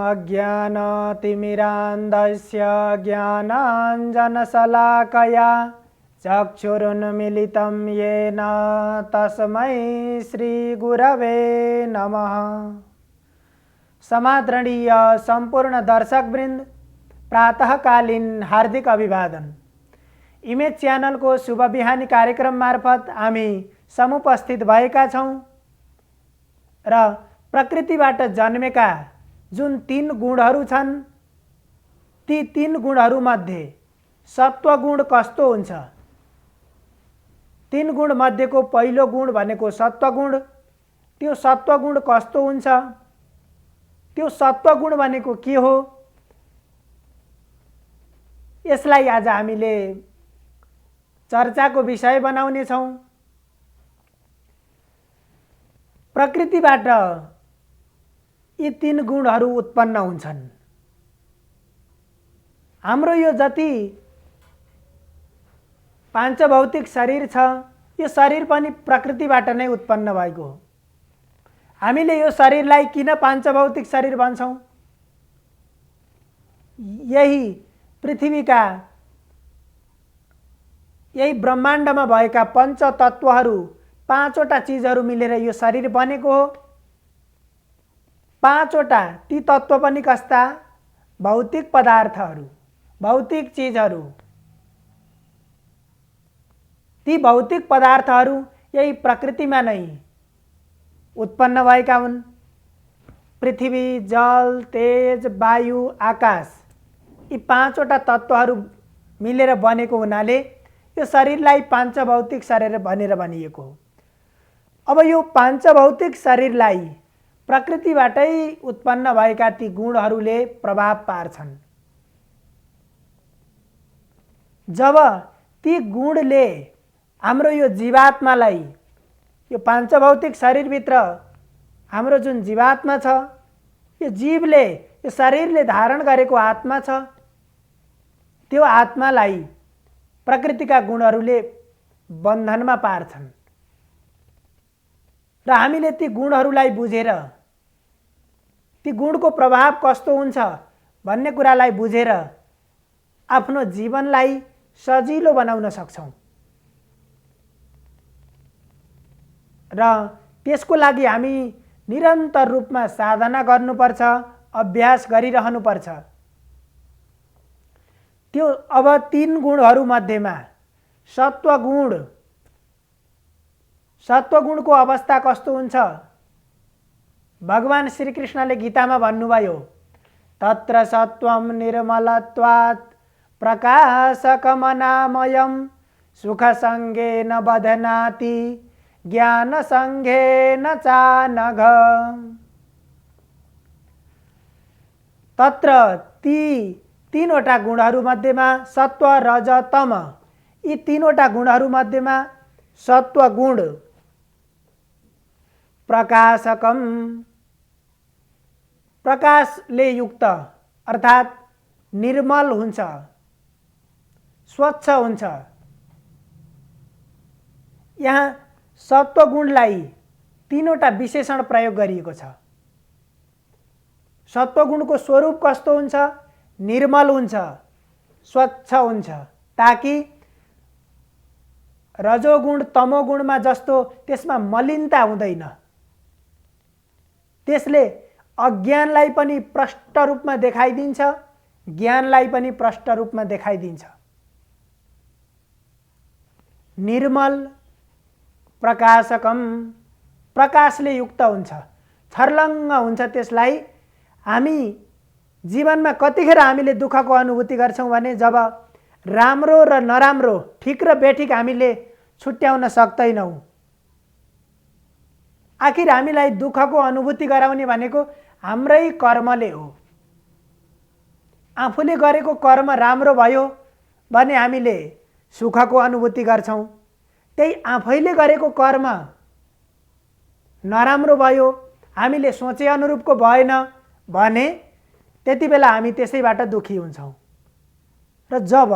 अज्ञानतिमिरान्धस्य ज्ञानाञ्जनशलाकया चक्षुरुन्मीलितं येन तस्मै श्रीगुरवे नमः। समादरणीय संपूर्ण दर्शकवृन्द, प्रातःकालीन हार्दिक अभिवादन। इमेज च्यानल को शुभ बिहानी कार्यक्रम मार्फत हामी समुपस्थित भएका छौं र प्रकृतिबाट जन्मेका जुन 3 गुणहरू छन् ती 3 गुणहरू मध्ये सत्वगुण कस्तो हुन्छ? 3 गुण मध्येको पहिलो गुण भनेको सत्वगुण। त्यो सत्वगुण कस्तो हुन्छ? त्यो सत्वगुण भनेको के हो? यसलाई आज हामीले चर्चाको विषय बनाउने छौं। प्रकृतिबाट यी 3 गुणहरू उत्पन्न हुन्छन्। हाम्रो यो जति पांचभौतिक शरीर छ, यो शरीर पनि प्रकृतिबाट नै उत्पन्न भएको हो। हामीले यो शरीरलाई किन पांचभौतिक शरीर भन्छौं? यही पृथ्वीका, यही ब्रह्माण्डमा भएका पंचतत्वहरू, 5वटा चीजहरू मिलेर यो शरीर बनेको हो। 5वटा ती तत्व पनि कस्ता? भौतिक पदार्थहरू, भौतिक चीजहरू। ती भौतिक पदार्थहरू यही प्रकृतिमा नै उत्पन्न भएका हुन्। पृथ्वी, जल, तेज, वायु, आकाश, यी 5वटा तत्वहरू मिलेर बनेको हुनाले यो शरीरलाई पांचभौतिक शरीर भनेर भनिएको हो। अब यो पांचभौतिक शरीरलाई प्रकृतिबाटै उत्पन्न भएका ती गुणहरूले प्रभाव पार्छन्। जब ती गुणले हाम्रो यो जीवात्मालाई, यो पांचभौतिक शरीरभित्र हाम्रो जुन जीवात्मा छ, यो जीवले, यो शरीरले धारण गरेको आत्मा छ, त्यो आत्मालाई प्रकृतिका गुणहरूले बन्धनमा पार्छन् र हामीले ती गुणहरूलाई बुझेर, ती गुणको प्रभाव कस्तो हुन्छ भन्ने कुरालाई बुझेर आफ्नो जीवनलाई सजिलो बनाउन सक्छौं। र त्यसको लागि हामी निरन्तर रूपमा साधना गर्नुपर्छ, अभ्यास गरिरहनुपर्छ। त्यो अब 3 गुणहरू मध्येमा सत्वगुण, सत्वगुणको अवस्था कस्तो हुन्छ? भगवान श्रीकृष्णले गीतामा भन्नुभयो, तत्र सत्वं निर्मलत्वात् प्रकाशकमनामयं सुखसंगेन बध्नाति ज्ञानसंघेन चानघ। तत्र ती 3वटा गुणहरू मध्येमा सत्व, रज, तम, यी 3वटा गुणहरू मध्येमा सत्वगुण प्रकाशकम, प्रकाशले युक्त अर्थात् निर्मल हुन्छ, स्वच्छ हुन्छ। यहाँ सत्वगुणलाई 3वटा विशेषण प्रयोग गरिएको छ। सत्वगुणको स्वरूप कस्तो हुन्छ? निर्मल हुन्छ, स्वच्छ हुन्छ, ताकि रजोगुण तमोगुणमा जस्तो त्यसमा मलिनता हुँदैन। त्यसले अज्ञानलाई पनि प्रष्ट रूपमा देखाइदिन्छ, ज्ञानलाई पनि प्रष्ट रूपमा देखाइदिन्छ। निर्मल, प्रकाशकम, प्रकाशले युक्त हुन्छ, छर्लङ्ग हुन्छ। त्यसलाई हामी जीवनमा कतिखेर हामीले दुःखको अनुभूति गर्छौं भने जब राम्रो र नराम्रो, ठिक र बेठिक हामीले छुट्याउन सक्दैनौं। आखिर हामीलाई दुःखको अनुभूति गराउने भनेको हाम्रै कर्मले हो। आफूले गरेको कर्म राम्रो भयो भने हामीले सुखको अनुभूति गर्छौं। त्यही आफैले गरेको कर्म नराम्रो भयो, हामीले सोचे अनुरूपको भएन भने त्यति बेला हामी त्यसैबाट दुखी हुन्छौं। र जब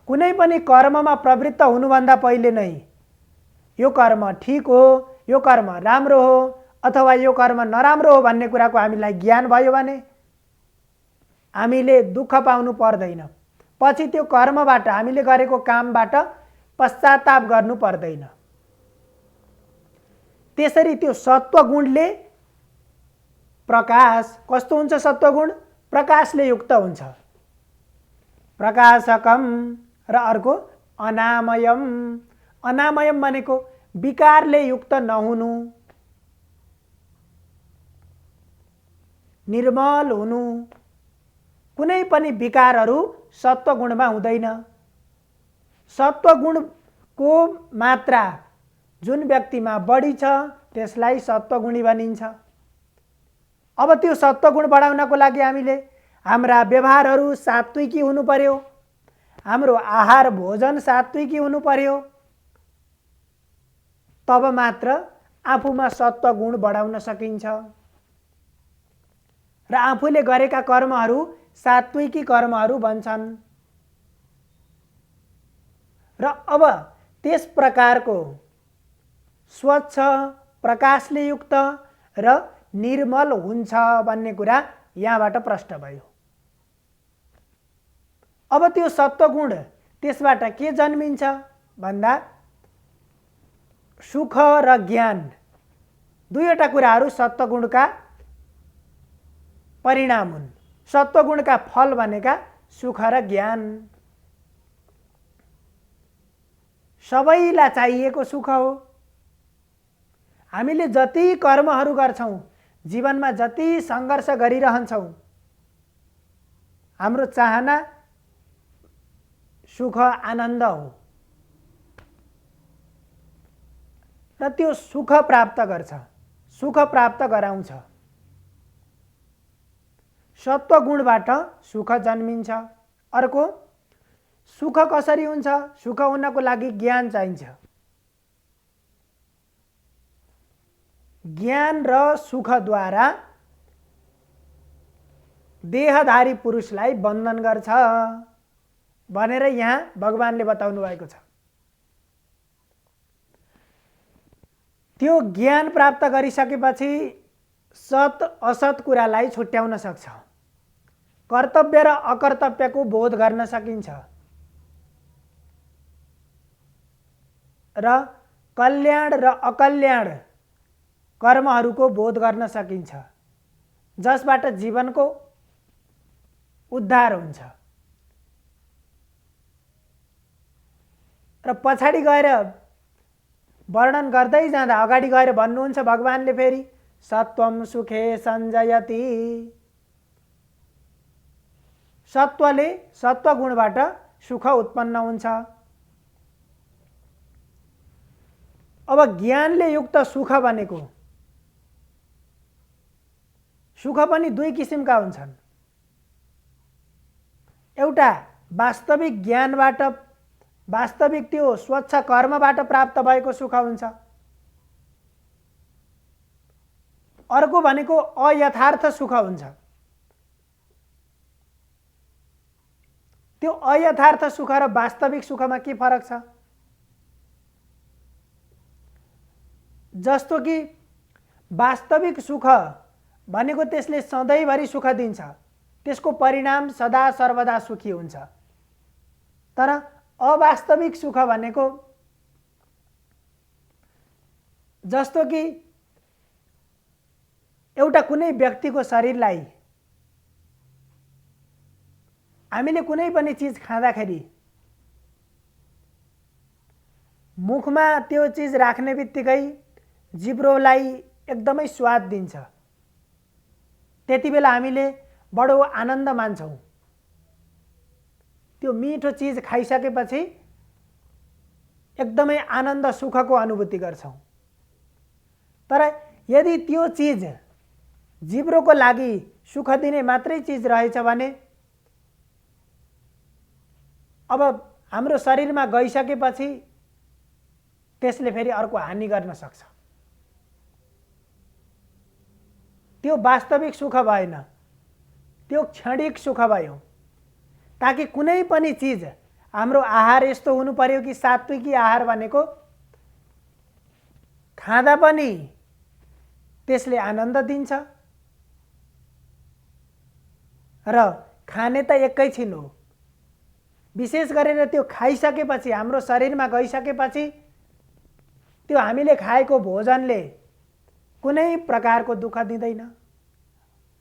कुनै पनि कर्ममा प्रवृत्त हुनुभन्दा पहिले नै यो कर्म ठीक हो, यो कर्म राम्रो हो अथवा यो कर्म नराम्रो हो भन्ने कुराको हामीलाई ज्ञान भयो भने हामीले दुःख पाउनु पर्दैन, पछि त्यो कर्मबाट हामीले गरेको कामबाट पश्चाताप गर्नु पर्दैन। त्यसरी त्यो सत्वगुणले प्रकाश कस्तो हुन्छ? सत्वगुण प्रकाशले युक्त हुन्छ। प्रकाशकम र अर्को अनामयम। अनामयम भनेको विकारले युक्त नहुनु, निर्मल हुनु। कुनै पनि विकारहरू सत्वगुणमा हुँदैन। सत्वगुणको मात्रा जुन व्यक्तिमा बढी छ त्यसलाई सत्वगुणी भनिन्छ। अब त्यो सत्वगुण बढाउनको लागि हामीले हाम्रा व्यवहारहरू सात्विकी हुनु पर्यो, हाम्रो आहार भोजन सात्विकी हुनु पर्यो, तब मात्र आफूमा सत्वगुण बढाउन सकिन्छ र आफूले गरेका कर्महरू सात्विकी कर्महरू बन्छन्। र अब त्यस प्रकारको स्वच्छ प्रकाशले युक्त र निर्मल हुन्छ भन्ने कुरा यहाँबाट प्रष्ट भयो। अब त्यो सत्वगुण त्यसबाट के जन्मिन्छ भन्दा सुख र ज्ञान, दुईवटा कुराहरू सत्वगुणका परिणाम हुन्। सत्वगुणका फल भनेका सुख र ज्ञान। सबैलाई चाहिएको सुख हो। हामीले जति कर्महरू गर्छौं, जीवनमा जति सङ्घर्ष गरिरहन्छौं, हाम्रो चाहना सुख आनन्द हो र त्यो सुख प्राप्त गर्छ, सुख प्राप्त गराउँछ। सत्वगुणबाट सुख जन्मिन्छ। अर्को, सुख कसरी हुन्छ? सुख हुनको लागि ज्ञान चाहिन्छ। ज्ञान र सुखद्वारा देहधारी पुरुषलाई बन्धन गर्छ भनेर यहाँ भगवानले बताउनु भएको छ। त्यो ज्ञान प्राप्त गरिसकेपछि सत असत कुरालाई छुट्याउन सक्छ, कर्तव्य र अकर्तव्यको बोध गर्न सकिन्छ र कल्याण र अकल्याण कर्महरूको बोध गर्न सकिन्छ, जसबाट जीवनको उद्धार हुन्छ। र पछाडि गएर वर्णन गर्दै जाँदा अगाडि गएर भन्नुहुन्छ भगवानले फेरि सत्वम सुखे सञ्जयति। सत्वले, सत्वगुणबाट सुख उत्पन्न हुन्छ। अब ज्ञानले युक्त सुख भनेको, सुख पनि दुई किसिमका हुन्छन्। एउटा वास्तविक ज्ञानबाट, वास्तविक त्यो स्वच्छ कर्मबाट प्राप्त भएको सुख हुन्छ। अर्को भनेको अयथार्थ सुख हुन्छ। त्यो अयथार्थ सुख र वास्तविक सुखमा के फरक छ? जस्तो कि वास्तविक सुख भनेको त्यसले सधैँभरि सुख दिन्छ, त्यसको परिणाम सदा सर्वदा सुखी हुन्छ। तर अवास्तविक सुख भनेको जस्तो कि एउटा कुनै व्यक्तिको शरीरलाई हामीले कुनै पनि चीज खाँदाखेरि मुखमा त्यो चीज राख्ने बित्तिकै जिब्रोलाई एकदमै स्वाद दिन्छ, त्यति बेला हामीले बडो आनन्द मान्छौं। त्यो मिठो चीज खाइसकेपछि एकदमै आनन्द सुखको अनुभूति गर्छौं। तर यदि त्यो चीज जिब्रोको लागि सुख दिने मात्रै चीज रहेछ भने अब हाम्रो शरीरमा गइसकेपछि त्यसले फेरि अर्को हानि गर्न सक्छ। त्यो वास्तविक सुख भएन, त्यो क्षणिक सुख भयो। ताकि कुनै पनि चीज, हाम्रो आहार यस्तो हुनु पर्यो कि सात्विकी आहार भनेको खाँदा पनि त्यसले आनन्द दिन्छ र खाने त एकैछिन हो। विशेष गरेर त्यो खाइसकेपछि हाम्रो शरीरमा गइसकेपछि त्यो हामीले खाएको भोजनले कुनै प्रकारको दुःख दिँदैन।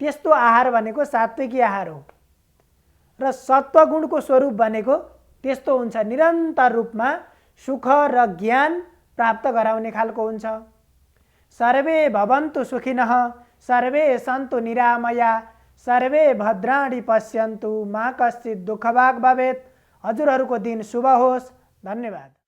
त्यस्तो आहार भनेको सात्विकी आहार हो र सत्वगुणको स्वरूप भनेको त्यस्तो हुन्छ, निरन्तर रूपमा सुख र ज्ञान प्राप्त गराउने खालको हुन्छ। सर्वे भवन्तु सुखिनः सर्वे सन्तु निरामया सर्वे भद्राणि पश्यन्तु मा कश्चित् दुःखभाग् भवेत्। हजुरहरूको दिन शुभ होस्। धन्यवाद।